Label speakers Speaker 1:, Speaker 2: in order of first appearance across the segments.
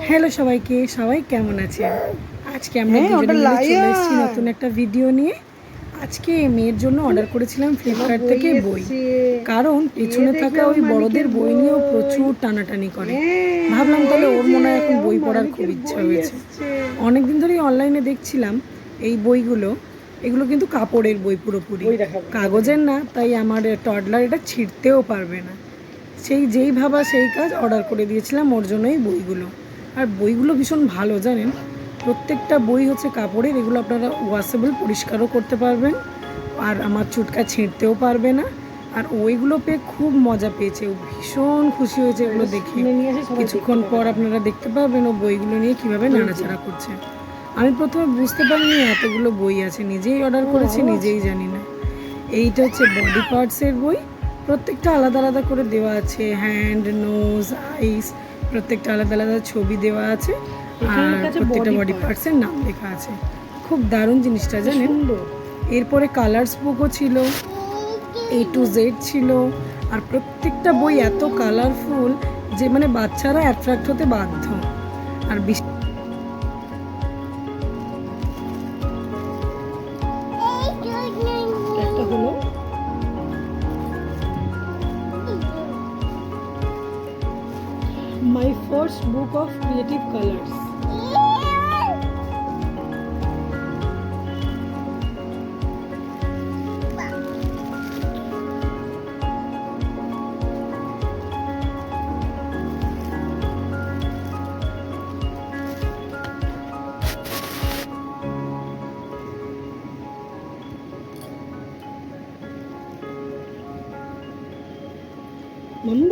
Speaker 1: Hello সবাইকে, সবাই কেমন আছেন? আজকে আমরা দুজনে মিলে চলে এসেছি নতুন একটা ভিডিও নিয়ে। আজকে মেয়ের জন্য অর্ডার করেছিলাম ফ্লিপকার্ট থেকে বই, কারণ পেছনে থাকা ওই বড়দের বই নিয়েও প্রচুর টানাটানি করে। ভাবলাম তাহলে ওর মনে হয় এখন বই পড়ার খুব ইচ্ছা হয়েছে। অনেকদিন ধরেই অনলাইনে দেখছিলাম এই বইগুলো, এগুলো কিন্তু কাপড়ের বই, পুরোপুরি কাগজের না, তাই আমার টডলার এটা ছিঁড়তেও পারবে না। যেই ভাবা সেই কাজ, অর্ডার করে দিয়েছিলাম ওর জন্যই বইগুলো। আর বইগুলো ভীষণ ভালো জানেন, প্রত্যেকটা বই হচ্ছে কাপড়ের, এগুলো আপনারা ওয়াশেবল, পরিষ্কারও করতে পারবেন, আর আমার চুটকা ছিঁড়তেও পারবে না। আর ওইগুলো পেয়ে খুব মজা পেয়েছে, ও ভীষণ খুশি হয়েছে এগুলো দেখে। কিছুক্ষণ পর আপনারা দেখতে পাবেন ও বইগুলো নিয়ে কীভাবে নাড়াচাড়া করছে। আমি প্রথমে বুঝতে পারিনি এতগুলো বই আছে, নিজেই অর্ডার করেছি, নিজেই জানি না। এইটা হচ্ছে বডি পার্টসের বই, প্রত্যেকটা আলাদা আলাদা করে দেওয়া আছে, হ্যান্ড, নোজ, আইস, প্রত্যেকটা আলাদা আলাদা ছবি দেওয়া আছে, আর প্রত্যেকটা বডি পার্টসের নাম লেখা আছে। খুব দারুণ জিনিসটা জানেন। এরপরে কালার্স বুকও ছিল, A to Z ছিল, আর প্রত্যেকটা বই এত কালারফুল যে মানে বাচ্চারা অ্যাট্রাক্ট হতে বাধ্য। আর একটা হলো My First Book of Creative Colors.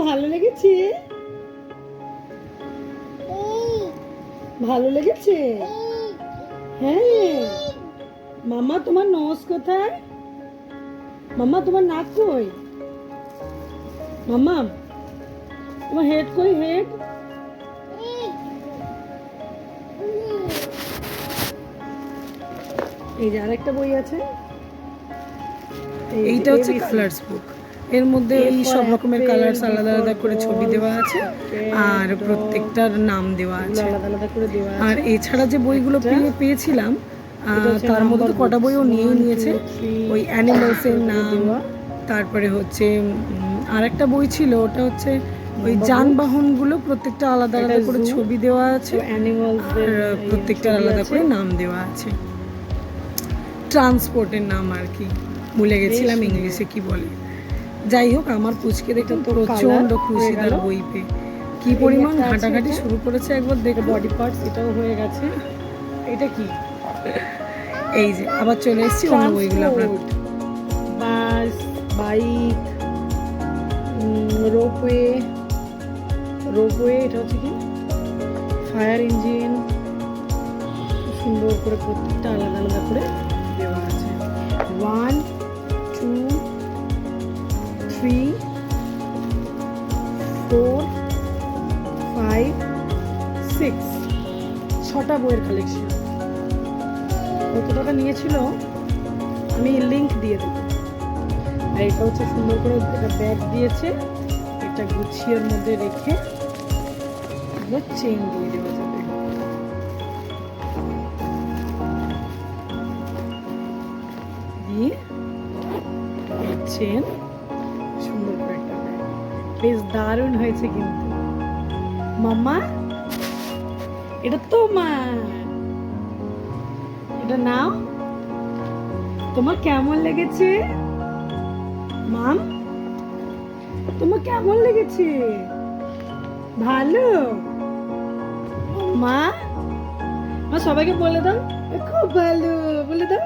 Speaker 1: ভালো লেগেছে? ভালো লেগেছে? হ্যাঁ। মামা তোমার নস কোথায়? মামা তোমার নাক কই? মামা তোমার হেড কই? হেড এই যে আরেকটা বই আছে, এইটা হচ্ছে কালার্স বুক। এর মধ্যে এই সব রকমের কালার্স আলাদা আলাদা করে ছবি দেওয়া আছে, আর প্রত্যেকটার নাম দেওয়া আছে আলাদা আলাদা করে দেওয়া আছে। আর এছাড়া যে বইগুলো পেয়েছিলাম, তার মধ্যে তো কটা বইও নিয়েই নিয়েছে, ওই অ্যানিমালসের নাম, তারপরে হচ্ছে আর একটা বই ছিল, ওটা হচ্ছে ওই যানবাহনগুলো, প্রত্যেকটা আলাদা আলাদা করে ছবি দেওয়া আছে, আর প্রত্যেকটার আলাদা করে নাম দেওয়া আছে। ট্রান্সপোর্টের নাম আর কি, ভুলে গেছিলাম ইংলিশে কি বলে। যাই হোক, আমার পুচকে দেখে প্রচন্ড খুশি তার বই পেয়ে, কি পরিমাণ ঘাটাঘাটি শুরু করেছে একবার দেখে। বডি পার্টস এটাও হয়ে গেছে। এটা কি? এই যে আবার চলে এসেছি অন্য বইগুলো। আপনার বাস, বাইক, রোপওয়ে, এটা হচ্ছে কি ফায়ার ইঞ্জিন, সুন্দর করে প্রত্যেকটা আলাদা আলাদা করে দেওয়া আছে। 1 2 3 4 5 6 6টা বইয়ের কালেকশন। কত টাকা নিয়েছিল আমি লিংক দিয়ে দেবো। আর এটা হচ্ছে সুন্দর করে একটা ব্যাগ দিয়েছে, এটা গুছিয়ে এর মধ্যে রেখে চেন দিয়ে দেওয়া যাবে। দিয়ে চেন, সুন্দর করে একটা ব্যাগ, বেশ দারুণ হয়েছে কিন্তু। মাম্মা এটা তো এটা নাও, তোমার কেমন লেগেছে? মাম তোমার কেমন লেগেছে? ভালো? মা সবাইকে বলে দাও খুব ভালো, বলে দাও।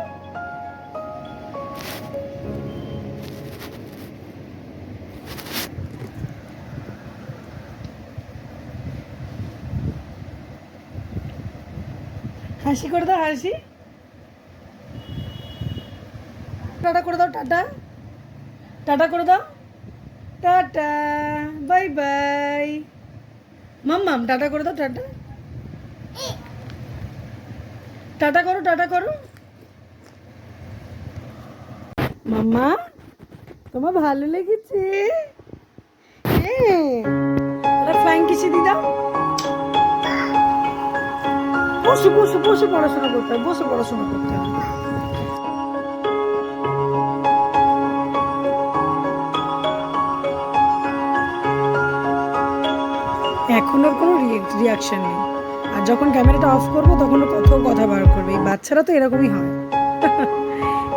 Speaker 1: হাসি করে দাও, হাসি। টাটা করে দাও, টাটা টাটা করে দাও, টাটা বাই বাই। মাম্মাম টাটা করে দাও, টাটা টাটা করো, টাটা করো। মাম্মা তোমার ভালো লেগেছে? হ্যাঁ, ফ্লাইং কিসে দি দাও। বসে বসে বসে পড়াশোনা করতে হবে, বসে পড়াশোনা করতে হবে। এখন ওর কোনো রিয়াকশন নেই, আর যখন ক্যামেরাটা অফ করবো তখন ও কথা বার করবে। এই বাচ্চারা তো এরকমই হয়।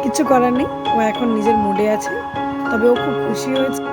Speaker 1: কিছু করার নেই, ও এখন নিজের মুডে আছে, তবে ও খুব খুশি হয়েছে।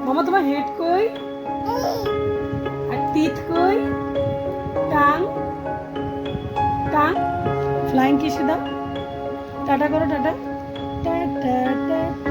Speaker 1: মামা তোমার হেড কই, আর টিথ কই, টাং টাং, ফ্লাইং কিসে দাও, টাটা করো, টাটা টাটা টাটা।